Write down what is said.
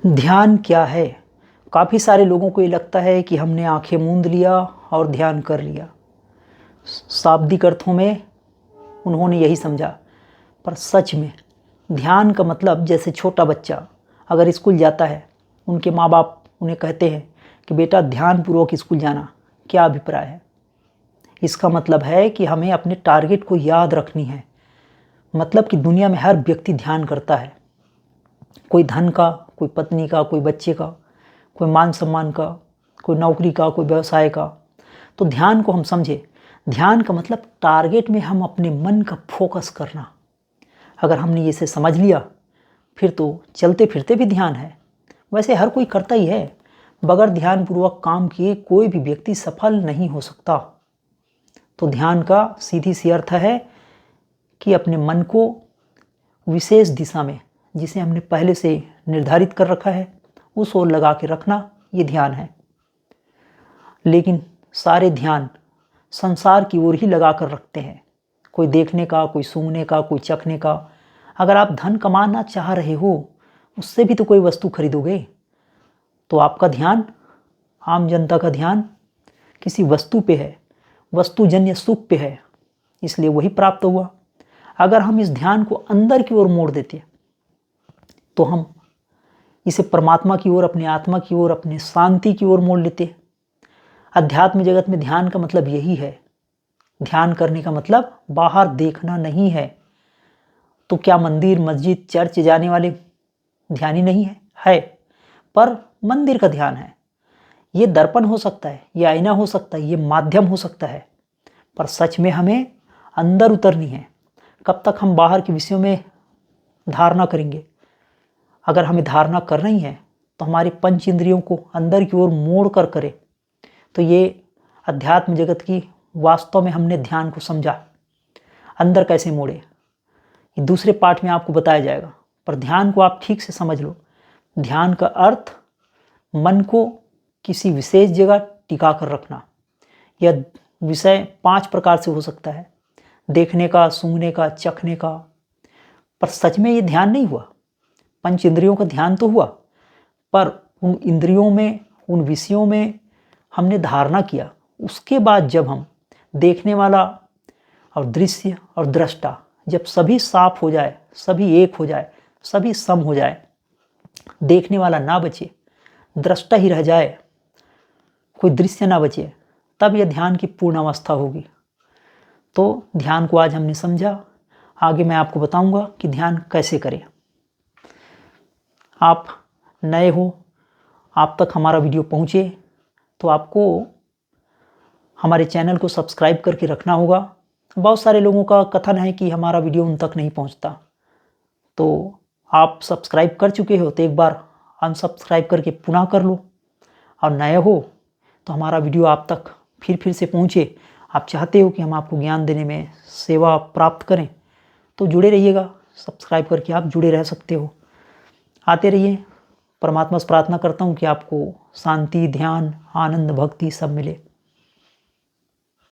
ध्यान क्या है? काफ़ी सारे लोगों को ये लगता है कि हमने आंखें मूंद लिया और ध्यान कर लिया। शाब्दिक अर्थों में उन्होंने यही समझा, पर सच में ध्यान का मतलब जैसे छोटा बच्चा अगर स्कूल जाता है, उनके माँ बाप उन्हें कहते हैं कि बेटा ध्यानपूर्वक स्कूल जाना। क्या अभिप्राय है? इसका मतलब है कि हमें अपने टारगेट को याद रखनी है। मतलब कि दुनिया में हर व्यक्ति ध्यान करता है, कोई धन का, कोई पत्नी का, कोई बच्चे का, कोई मान सम्मान का, कोई नौकरी का, कोई व्यवसाय का। तो ध्यान को हम समझे, ध्यान का मतलब टारगेट में हम अपने मन का फोकस करना। अगर हमने इसे समझ लिया, फिर तो चलते फिरते भी ध्यान है। वैसे हर कोई करता ही है। बगैर ध्यानपूर्वक काम किए कोई भी व्यक्ति सफल नहीं हो सकता। तो ध्यान का सीधी सी अर्थ है कि अपने मन को विशेष दिशा में, जिसे हमने पहले से निर्धारित कर रखा है, उस ओर लगा के रखना, ये ध्यान है। लेकिन सारे ध्यान संसार की ओर ही लगा कर रखते हैं। कोई देखने का, कोई सूंघने का, कोई चखने का। अगर आप धन कमाना चाह रहे हो, उससे भी तो कोई वस्तु खरीदोगे। तो आपका ध्यान, आम जनता का ध्यान किसी वस्तु पे है, वस्तुजन्य सुख पे है, इसलिए वही प्राप्त हुआ। अगर हम इस ध्यान को अंदर की ओर मोड़ देते तो हम इसे परमात्मा की ओर, अपनी आत्मा की ओर, अपने शांति की ओर मोड़ लेते। अध्यात्म जगत में ध्यान का मतलब यही है। ध्यान करने का मतलब बाहर देखना नहीं है। तो क्या मंदिर, मस्जिद, चर्च जाने वाले ध्यानी नहीं है? पर मंदिर का ध्यान है। ये दर्पण हो सकता है, ये आईना हो सकता है, ये माध्यम हो सकता है, पर सच में हमें अंदर उतरनी है। कब तक हम बाहर के विषयों में धारणा करेंगे? अगर हमें धारणा करना ही है तो हमारे पंच इंद्रियों को अंदर की ओर मोड़ कर करें। तो ये अध्यात्म जगत की वास्तव में हमने ध्यान को समझा। अंदर कैसे मोड़े, ये दूसरे पाठ में आपको बताया जाएगा, पर ध्यान को आप ठीक से समझ लो। ध्यान का अर्थ मन को किसी विशेष जगह टिका कर रखना। यह विषय 5 प्रकार से हो सकता है, देखने का, सूंघने का, चखने का। पर सच में ये ध्यान नहीं हुआ। पंच इंद्रियों का ध्यान तो हुआ, पर उन इंद्रियों में, उन विषयों में हमने धारणा किया। उसके बाद जब हम देखने वाला और दृश्य और दृष्टा, जब सभी साफ हो जाए, सभी एक हो जाए, सभी सम हो जाए, देखने वाला ना बचे, दृष्टा ही रह जाए, कोई दृश्य ना बचे, तब यह ध्यान की पूर्ण अवस्था होगी। तो ध्यान को आज हमने समझा। आगे मैं आपको बताऊंगा कि ध्यान कैसे करें। आप नए हो, आप तक हमारा वीडियो पहुँचे तो आपको हमारे चैनल को सब्सक्राइब करके रखना होगा। बहुत सारे लोगों का कथन है कि हमारा वीडियो उन तक नहीं पहुँचता। तो आप सब्सक्राइब कर चुके हो तो एक बार अनसब्सक्राइब करके पुनः कर लो, और नए हो तो हमारा वीडियो आप तक फिर से पहुँचे। आप चाहते हो कि हम आपको ज्ञान देने में सेवा प्राप्त करें, तो जुड़े रहिएगा। सब्सक्राइब करके आप जुड़े रह सकते हो। आते रहिए। परमात्मा से प्रार्थना करता हूँ कि आपको शांति, ध्यान, आनंद, भक्ति सब मिले।